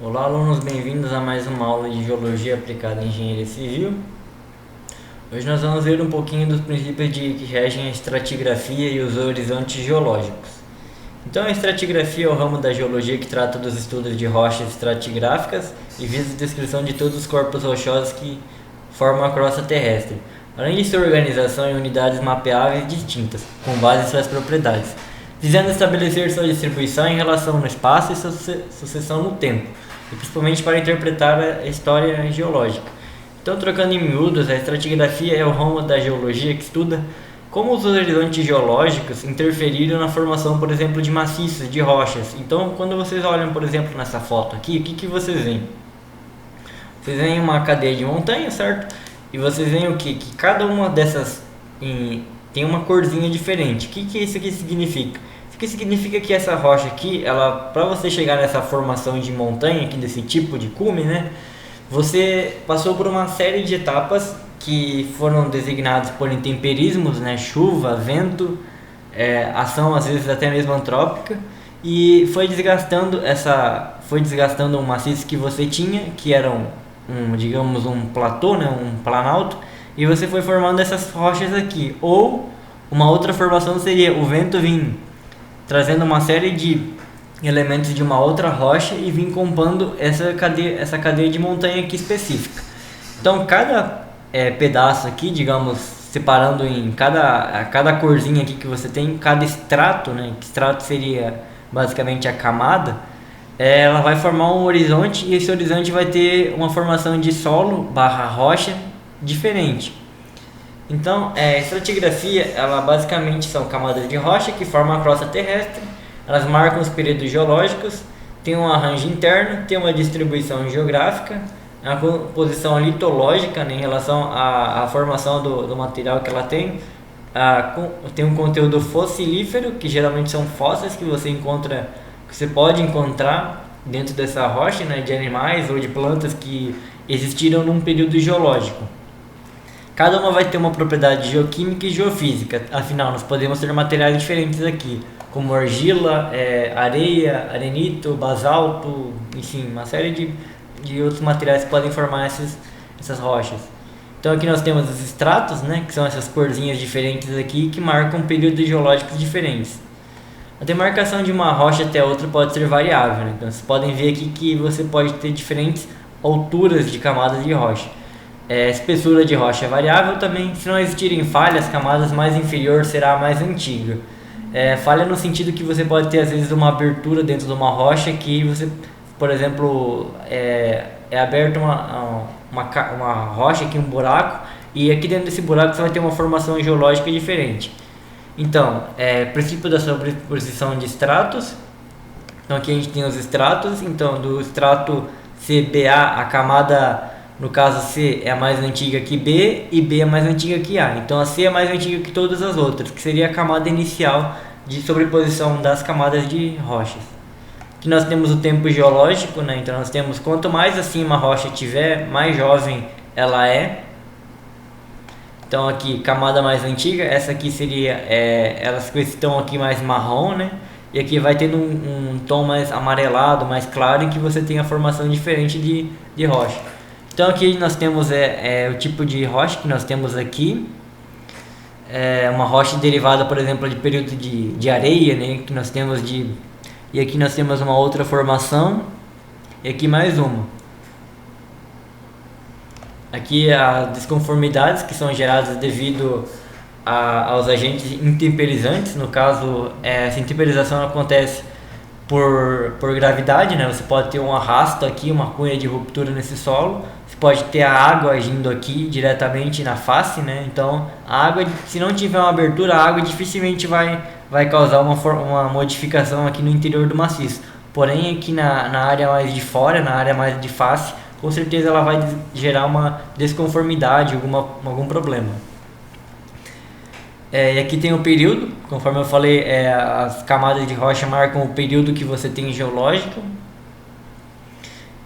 Olá, alunos, bem-vindos a mais uma aula de Geologia aplicada em Engenharia Civil. Hoje nós vamos ver um pouquinho dos princípios que regem a estratigrafia e os horizontes geológicos. Então, a estratigrafia é o ramo da geologia que trata dos estudos de rochas estratigráficas e visa a descrição de todos os corpos rochosos que formam a crosta terrestre, além de sua organização em unidades mapeáveis distintas, com base em suas propriedades, visando estabelecer sua distribuição em relação no espaço e sua sucessão no tempo, e principalmente para interpretar a história geológica. Então, trocando em miúdos, a estratigrafia é o ramo da geologia que estuda como os horizontes geológicos interferiram na formação, por exemplo, de maciços, de rochas. Então, quando vocês olham, por exemplo, nessa foto aqui, o que vocês veem? Vocês veem uma cadeia de montanhas, certo? E vocês veem o quê? Que cada uma dessas tem uma corzinha diferente. O que isso aqui significa? Isso aqui significa que essa rocha aqui, ela, para você chegar nessa formação de montanha, aqui desse tipo de cume, né? Você passou por uma série de etapas que foram designadas por intemperismos, né? Chuva, vento, ação às vezes até mesmo antrópica, e foi desgastando um maciço que você tinha, que era digamos um platô, né? Um planalto, e você foi formando essas rochas aqui. Ou uma outra formação seria o vento vir trazendo uma série de elementos de uma outra rocha e vir compondo essa cadeia de montanha aqui específica. Então, cada pedaço aqui, digamos, separando em cada corzinha aqui que você tem, cada estrato, né, que estrato seria basicamente a camada, ela vai formar um horizonte, e esse horizonte vai ter uma formação de solo barra rocha diferente. Então, a estratigrafia, ela basicamente são camadas de rocha que formam a crosta terrestre. Elas marcam os períodos geológicos, tem um arranjo interno, tem uma distribuição geográfica, a composição litológica, né, em relação à formação do material que ela tem. Tem um conteúdo fossilífero, que geralmente são fósseis que você pode encontrar dentro dessa rocha, né, de animais ou de plantas que existiram num período geológico. Cada uma vai ter uma propriedade geoquímica e geofísica, afinal nós podemos ter materiais diferentes aqui, como argila, areia, arenito, basalto, enfim, uma série de outros materiais que podem formar essas rochas. Então aqui nós temos os estratos, né, que são essas corzinhas diferentes aqui que marcam períodos geológicos diferentes. A demarcação de uma rocha até outra pode ser variável, né? Então vocês podem ver aqui que você pode ter diferentes alturas de camadas de rocha. Espessura de rocha é variável também. Se não existirem falhas, camadas mais inferior será a mais antiga. Falha no sentido que você pode ter às vezes uma abertura dentro de uma rocha que você, por exemplo, aberta uma rocha aqui, um buraco, e aqui dentro desse buraco você vai ter uma formação geológica diferente. Então, princípio da sobreposição de estratos. Então aqui a gente tem os estratos. Então, do estrato CBA, a camada, no caso C, é a mais antiga que B, e B é mais antiga que A. Então a C é mais antiga que todas as outras, que seria a camada inicial de sobreposição das camadas de rochas. Aqui nós temos o tempo geológico, né? Então nós temos, quanto mais acima a rocha tiver, mais jovem ela é. Então aqui, camada mais antiga, essa aqui seria, elas estão aqui mais marrom, né? E aqui vai tendo um tom mais amarelado, mais claro, em que você tem a formação diferente de rocha. Então aqui nós temos o tipo de rocha que nós temos aqui. Uma rocha derivada, por exemplo, de período de areia, né? Que nós temos e aqui nós temos uma outra formação, e aqui mais uma. Aqui as desconformidades que são geradas devido aos agentes intemperizantes. No caso, essa intemperização acontece por gravidade, né? Você pode ter um arrasto aqui, uma cunha de ruptura nesse solo. Você pode ter a água agindo aqui diretamente na face, né? Então, a água, se não tiver uma abertura, a água dificilmente vai causar uma modificação aqui no interior do maciço. Porém, aqui na área mais de fora, na área mais de face, com certeza ela vai gerar uma desconformidade, algum problema. E aqui tem o período, conforme eu falei, as camadas de rocha marcam o período que você tem geológico.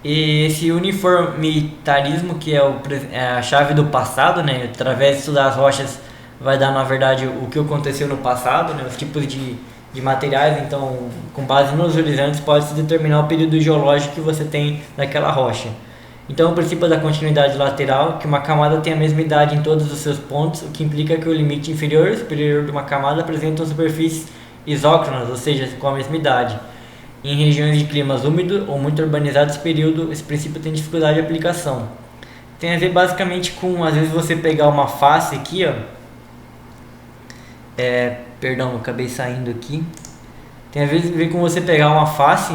E esse uniformitarismo, que é a chave do passado, né? Através de estudar as rochas vai dar, na verdade, o que aconteceu no passado, né? Os tipos de de materiais, então com base nos horizontes pode-se determinar o período geológico que você tem naquela rocha. Então o princípio da continuidade lateral, que uma camada tem a mesma idade em todos os seus pontos, o que implica que o limite inferior e superior de uma camada apresentam superfícies isócronas, ou seja, com a mesma idade. Em regiões de climas úmidos ou muito urbanizados, esse princípio tem dificuldade de aplicação. Tem a ver basicamente com, às vezes, você pegar uma face aqui, ó. Perdão, eu acabei saindo aqui. Tem a ver com você pegar uma face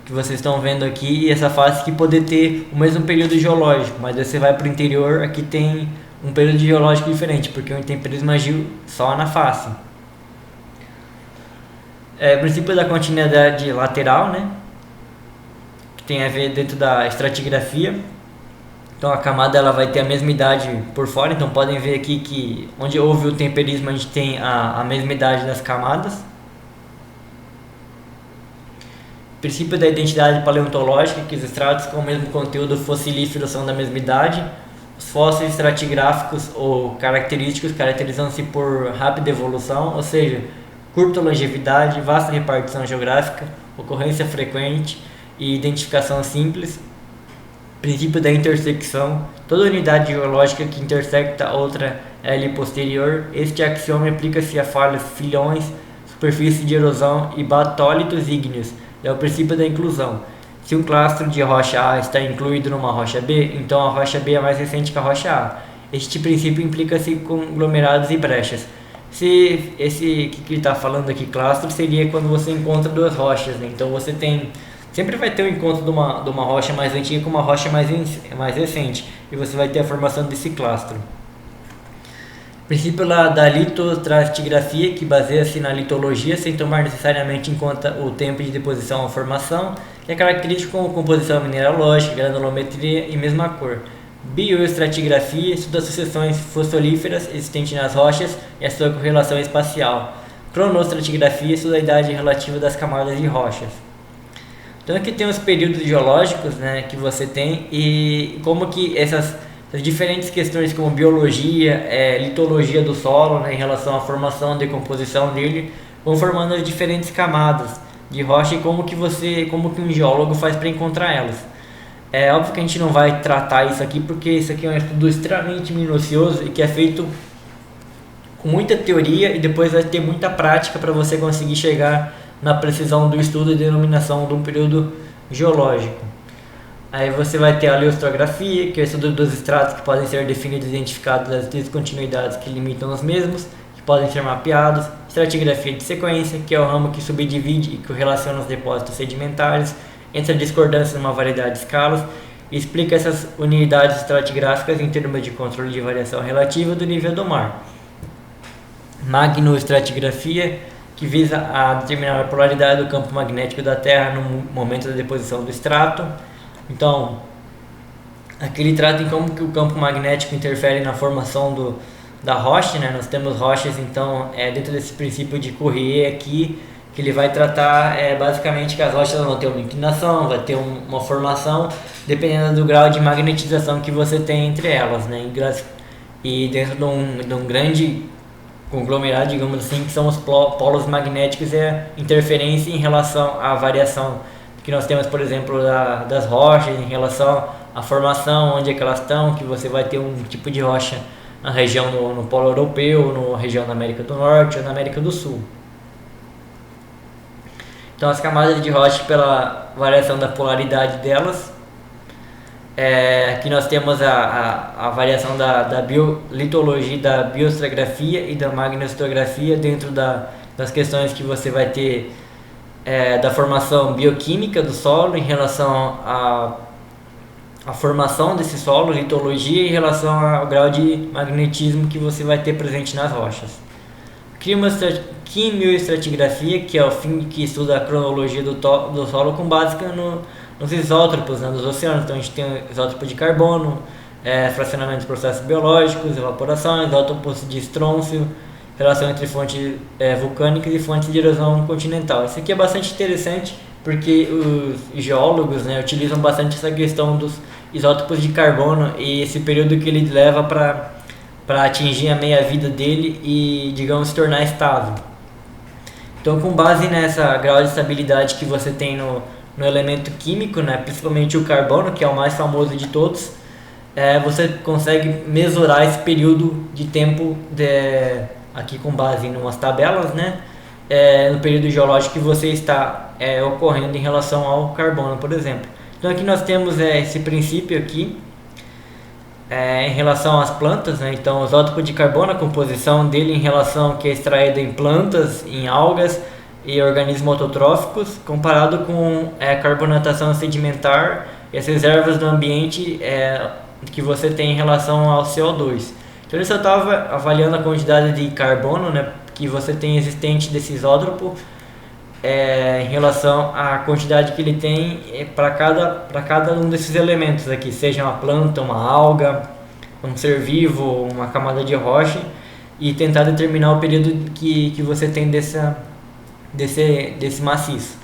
que vocês estão vendo aqui e essa face que poder ter o mesmo período geológico, mas aí você vai para o interior, aqui tem um período geológico diferente, porque o temperismo agiu só na face. O princípio da continuidade lateral, né, que tem a ver dentro da estratigrafia. Então a camada ela vai ter a mesma idade por fora, então podem ver aqui que onde houve o temperismo a gente tem a mesma idade das camadas. Princípio da identidade paleontológica, que os estratos com o mesmo conteúdo fossilífero são da mesma idade. Os fósseis estratigráficos ou característicos caracterizam-se por rápida evolução, ou seja, curta longevidade, vasta repartição geográfica, ocorrência frequente e identificação simples. Princípio da intersecção, toda unidade geológica que intersecta outra é lhe posterior. Este axioma aplica-se a falhas, filhões, superfície de erosão e batólitos ígneos. É o princípio da inclusão. Se um clastro de rocha A está incluído numa rocha B, então a rocha B é mais recente que a rocha A. Este princípio implica-se conglomerados e brechas. Se esse que ele está falando aqui, clastro, seria quando você encontra duas rochas, né? Então você tem, sempre vai ter o encontro de uma rocha mais antiga com uma rocha mais recente, e você vai ter a formação desse clastro. Princípio da litostratigrafia, que baseia-se na litologia sem tomar necessariamente em conta o tempo de deposição ou formação, que é característico com composição mineralógica, granulometria e mesma cor. Bioestratigrafia estuda as sucessões fossolíferas existentes nas rochas e a sua correlação espacial. Cronostratigrafia estuda a idade relativa das camadas de rochas. Então aqui tem os períodos geológicos, né, que você tem e como que essas diferentes questões como biologia, litologia do solo, né, em relação à formação e decomposição dele, vão formando as diferentes camadas de rocha e como que um geólogo faz para encontrar elas. É óbvio que a gente não vai tratar isso aqui porque isso aqui é um estudo extremamente minucioso e que é feito com muita teoria e depois vai ter muita prática para você conseguir chegar na precisão do estudo e denominação de um período geológico. Aí você vai ter a leostrografia, que é o estudo dos estratos que podem ser definidos e identificados as descontinuidades que limitam os mesmos, que podem ser mapeados. Estratigrafia de sequência, que é o ramo que subdivide e que relaciona os depósitos sedimentares, entre a discordância numa variedade de escalas, e explica essas unidades estratigráficas em termos de controle de variação relativa do nível do mar. Magnoestratigrafia, que visa a determinar a polaridade do campo magnético da Terra no momento da deposição do estrato. Então, aqui ele trata em como que o campo magnético interfere na formação da rocha, né? Nós temos rochas, então, dentro desse princípio de Corrier aqui, que ele vai tratar basicamente que as rochas vão ter uma inclinação, vai ter uma formação, dependendo do grau de magnetização que você tem entre elas, né? E dentro de um grande conglomerado, digamos assim, que são os polos magnéticos e a interferência em relação à variação que nós temos, por exemplo, das rochas em relação à formação, onde é que elas estão, que você vai ter um tipo de rocha na região no polo europeu, na região da América do Norte ou na América do Sul. Então as camadas de rocha pela variação da polaridade delas, aqui nós temos a variação da biolitologia, da bioestrografia e da magnestrografia dentro das questões que você vai ter da formação bioquímica do solo em relação à formação desse solo, litologia em relação ao grau de magnetismo que você vai ter presente nas rochas. Quimioestratigrafia, que é o fim que estuda a cronologia do solo com base nos isótopos, né, dos oceanos. Então a gente tem o isótopo de carbono, fracionamento dos processos biológicos, evaporação, isótopos de estrôncio, relação entre fontes vulcânicas e fontes de erosão continental. Isso aqui é bastante interessante porque os geólogos, né, utilizam bastante essa questão dos isótopos de carbono e esse período que ele leva para atingir a meia-vida dele e, digamos, se tornar estável. Então, com base nessa grau de estabilidade que você tem no elemento químico, né, principalmente o carbono, que é o mais famoso de todos, você consegue mesurar esse período de tempo aqui com base em umas tabelas, né, no período geológico que você está ocorrendo em relação ao carbono, por exemplo. Então aqui nós temos esse princípio aqui em relação às plantas, né? Então o isótopo de carbono, a composição dele em relação que é extraída em plantas, em algas e organismos autotróficos, comparado com a carbonatação sedimentar e as reservas do ambiente que você tem em relação ao CO2. Então ele só estava avaliando a quantidade de carbono, né, que você tem existente desse isótopo em relação à quantidade que ele tem para cada um desses elementos aqui, seja uma planta, uma alga, um ser vivo, uma camada de rocha, e tentar determinar o período que você tem desse maciço.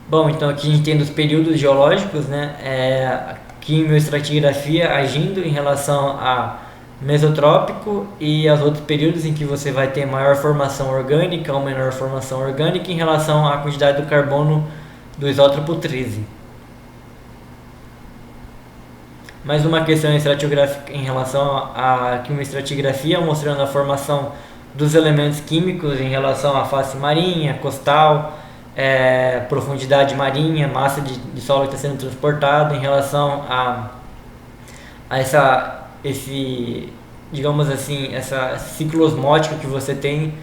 Bom, então aqui a gente tem dos períodos geológicos, né? A quimioestratigrafia agindo em relação a mesotrópico e aos outros períodos em que você vai ter maior formação orgânica ou menor formação orgânica em relação à quantidade do carbono do isótopo 13. Mais uma questão estratigráfica em relação à quimioestratigrafia, mostrando a formação dos elementos químicos em relação à face marinha, costal, profundidade marinha, massa de solo que está sendo transportado, em relação a digamos assim, essa ciclo osmótico que você tem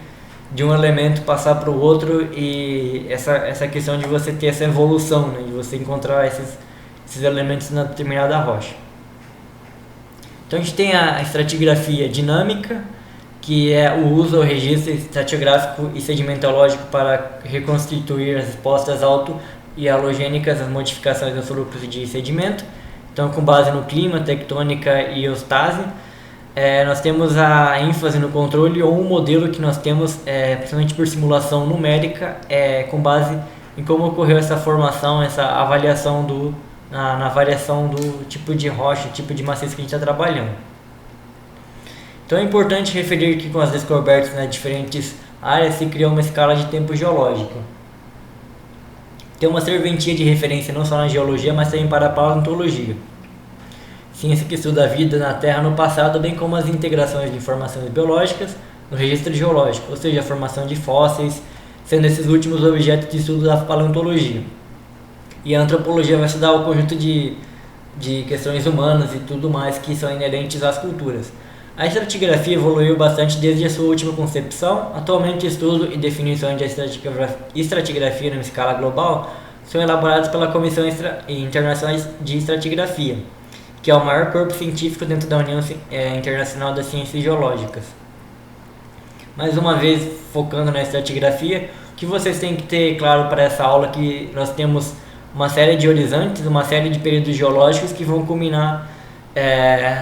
de um elemento passar para o outro, e essa questão de você ter essa evolução, né, de você encontrar esses elementos na determinada rocha. Então a gente tem a estratigrafia dinâmica, que é o uso ou registro estratigráfico e sedimentológico para reconstituir as respostas auto e halogênicas às modificações dos grupos de sedimento. Então, com base no clima, tectônica e eostase, nós temos a ênfase no controle ou um modelo que nós temos, principalmente por simulação numérica, com base em como ocorreu essa formação, essa avaliação na variação do tipo de rocha, tipo de maciço que a gente está trabalhando. Então é importante referir que com as descobertas nas diferentes áreas se criou uma escala de tempo geológico. Tem uma serventia de referência não só na geologia, mas também para a paleontologia, ciência que estuda a vida na Terra no passado, bem como as integrações de informações biológicas no registro geológico, ou seja, a formação de fósseis, sendo esses últimos objetos de estudo da paleontologia. E a antropologia vai estudar o conjunto de questões humanas e tudo mais que são inerentes às culturas. A estratigrafia evoluiu bastante desde a sua última concepção. Atualmente, estudo e definições de estratigrafia numa escala global são elaborados pela Comissão Internacional de Estratigrafia, que é o maior corpo científico dentro da União Internacional das Ciências Geológicas. Mais uma vez, focando na estratigrafia, o que vocês têm que ter claro para essa aula é que nós temos uma série de horizontes, uma série de períodos geológicos que vão culminar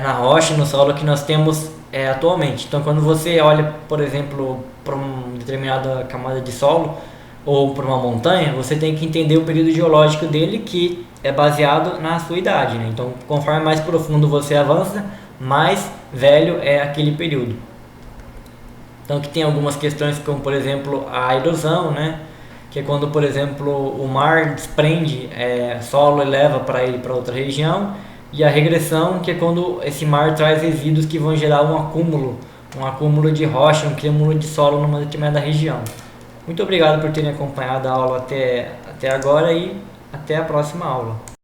na rocha, no solo que nós temos atualmente. Então, quando você olha, por exemplo, para uma determinada camada de solo ou para uma montanha, você tem que entender o período geológico dele, que é baseado na sua idade, né? Então, conforme mais profundo você avança, mais velho é aquele período. Então, que tem algumas questões como, por exemplo, a erosão, né? Que é quando, por exemplo, o mar desprende solo e leva para ele para outra região. E a regressão, que é quando esse mar traz resíduos que vão gerar um acúmulo de rocha, um acúmulo de solo numa determinada região. Muito obrigado por terem acompanhado a aula até agora, e até a próxima aula.